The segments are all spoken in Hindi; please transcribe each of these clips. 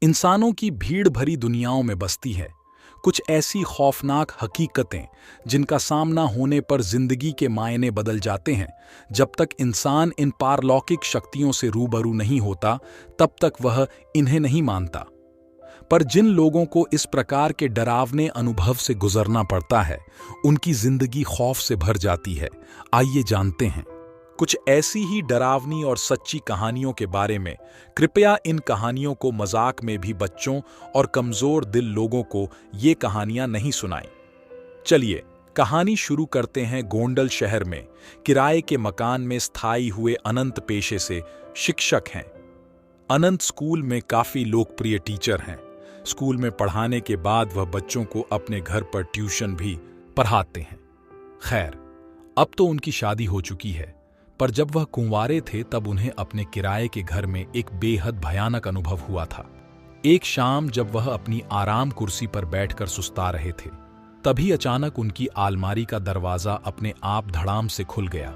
इंसानों की भीड़ भरी दुनियाओं में बसती है कुछ ऐसी खौफनाक हकीकतें जिनका सामना होने पर जिंदगी के मायने बदल जाते हैं। जब तक इंसान इन पारलौकिक शक्तियों से रूबरू नहीं होता तब तक वह इन्हें नहीं मानता। पर जिन लोगों को इस प्रकार के डरावने अनुभव से गुजरना पड़ता है उनकी जिंदगी खौफ से भर जाती है। आइए जानते हैं कुछ ऐसी ही डरावनी और सच्ची कहानियों के बारे में। कृपया इन कहानियों को मजाक में भी बच्चों और कमजोर दिल लोगों को ये कहानियां नहीं सुनाएं। चलिए कहानी शुरू करते हैं। गोंडल शहर में किराए के मकान में स्थायी हुए अनंत पेशे से शिक्षक हैं। अनंत स्कूल में काफी लोकप्रिय टीचर हैं। स्कूल में पढ़ाने के बाद वह बच्चों को अपने घर पर ट्यूशन भी पढ़ाते हैं। खैर, अब तो उनकी शादी हो चुकी है, पर जब वह कुंवारे थे तब उन्हें अपने किराए के घर में एक बेहद भयानक अनुभव हुआ था। एक शाम जब वह अपनी आराम कुर्सी पर बैठकर सुस्ता रहे थे, तभी अचानक उनकी अलमारी का दरवाजा अपने आप धड़ाम से खुल गया।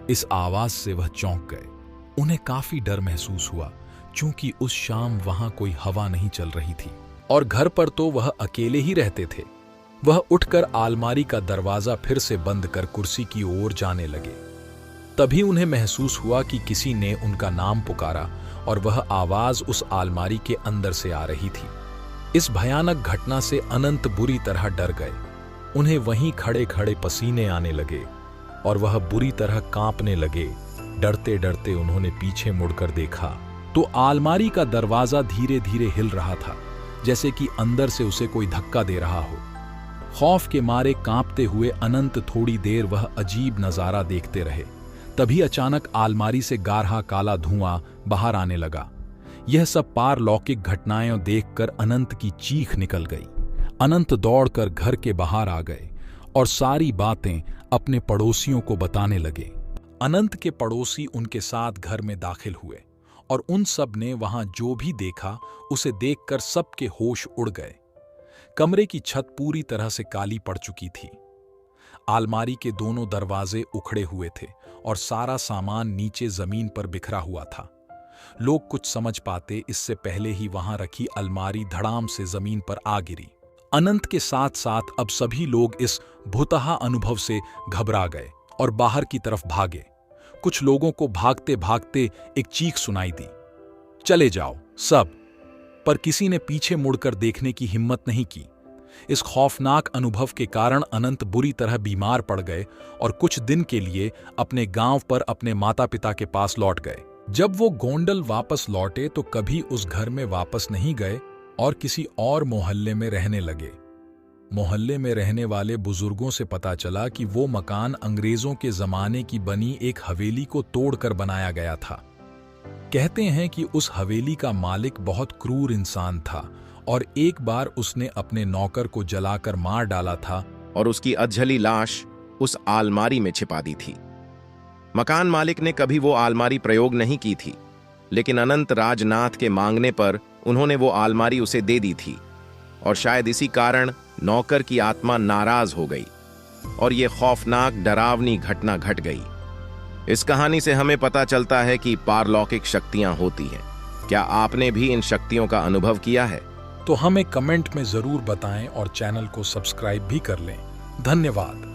इस आवाज से वह चौंक गए। उन्हें काफी डर महसूस हुआ, क्योंकि उस शाम वहां कोई हवा नहीं चल रही थी और घर पर तो वह अकेले ही रहते थे। वह उठकर अलमारी का दरवाजा फिर से बंद कर कुर्सी की ओर जाने लगे। तभी उन्हें महसूस हुआ कि किसी ने उनका नाम पुकारा और वह आवाज उस अलमारी के अंदर से आ रही थी। इस भयानक घटना से अनंत बुरी तरह डर गए। उन्हें वहीं खड़े खड़े पसीने आने लगे और वह बुरी तरह कांपने लगे। डरते डरते उन्होंने पीछे मुड़कर देखा तो अलमारी का दरवाजा धीरे धीरे हिल रहा था, जैसे कि अंदर से उसे कोई धक्का दे रहा हो। खौफ के मारे कांपते हुए अनंत थोड़ी देर वह अजीब नजारा देखते रहे। तभी अचानक अलमारी से गाढ़ा काला धुआं बाहर आने लगा। यह सब पारलौकिक घटनाएं देखकर अनंत की चीख निकल गई। अनंत दौड़कर घर के बाहर आ गए और सारी बातें अपने पड़ोसियों को बताने लगे। अनंत के पड़ोसी उनके साथ घर में दाखिल हुए और उन सब ने वहां जो भी देखा उसे देखकर सबके होश उड़ गए। कमरे की छत पूरी तरह से काली पड़ चुकी थी। अलमारी के दोनों दरवाजे उखड़े हुए थे और सारा सामान नीचे जमीन पर बिखरा हुआ था। लोग कुछ समझ पाते इससे पहले ही वहां रखी अलमारी धड़ाम से जमीन पर आ गिरी। अनंत के साथ साथ अब सभी लोग इस भुतहा अनुभव से घबरा गए और बाहर की तरफ भागे। कुछ लोगों को भागते भागते एक चीख सुनाई दी, चले जाओ सब। पर किसी ने पीछे मुड़कर देखने की हिम्मत नहीं की। इस खौफनाक अनुभव के कारण अनंत बुरी तरह बीमार पड़ गए और कुछ दिन के लिए अपने गांव पर अपने माता पिता के पास लौट गए। जब वो गोंडल वापस लौटे तो कभी उस घर में वापस नहीं गए और किसी और मोहल्ले में रहने लगे। मोहल्ले में रहने वाले बुजुर्गों से पता चला कि वो मकान अंग्रेजों के जमाने की बनी एक हवेली को तोड़कर बनाया गया था। कहते हैं कि उस हवेली का मालिक बहुत क्रूर इंसान था और एक बार उसने अपने नौकर को जलाकर मार डाला था और उसकी अधजली लाश उस आलमारी में छिपा दी थी। मकान मालिक ने कभी वो आलमारी प्रयोग नहीं की थी, लेकिन अनंत राजनाथ के मांगने पर उन्होंने वो आलमारी उसे दे दी थी और शायद इसी कारण नौकर की आत्मा नाराज हो गई और ये खौफनाक डरावनी घटना घट गई। इस कहानी से हमें पता चलता है कि पारलौकिक शक्तियां होती हैं। क्या आपने भी इन शक्तियों का अनुभव किया है? तो हमें कमेंट में जरूर बताएं और चैनल को सब्सक्राइब भी कर लें। धन्यवाद।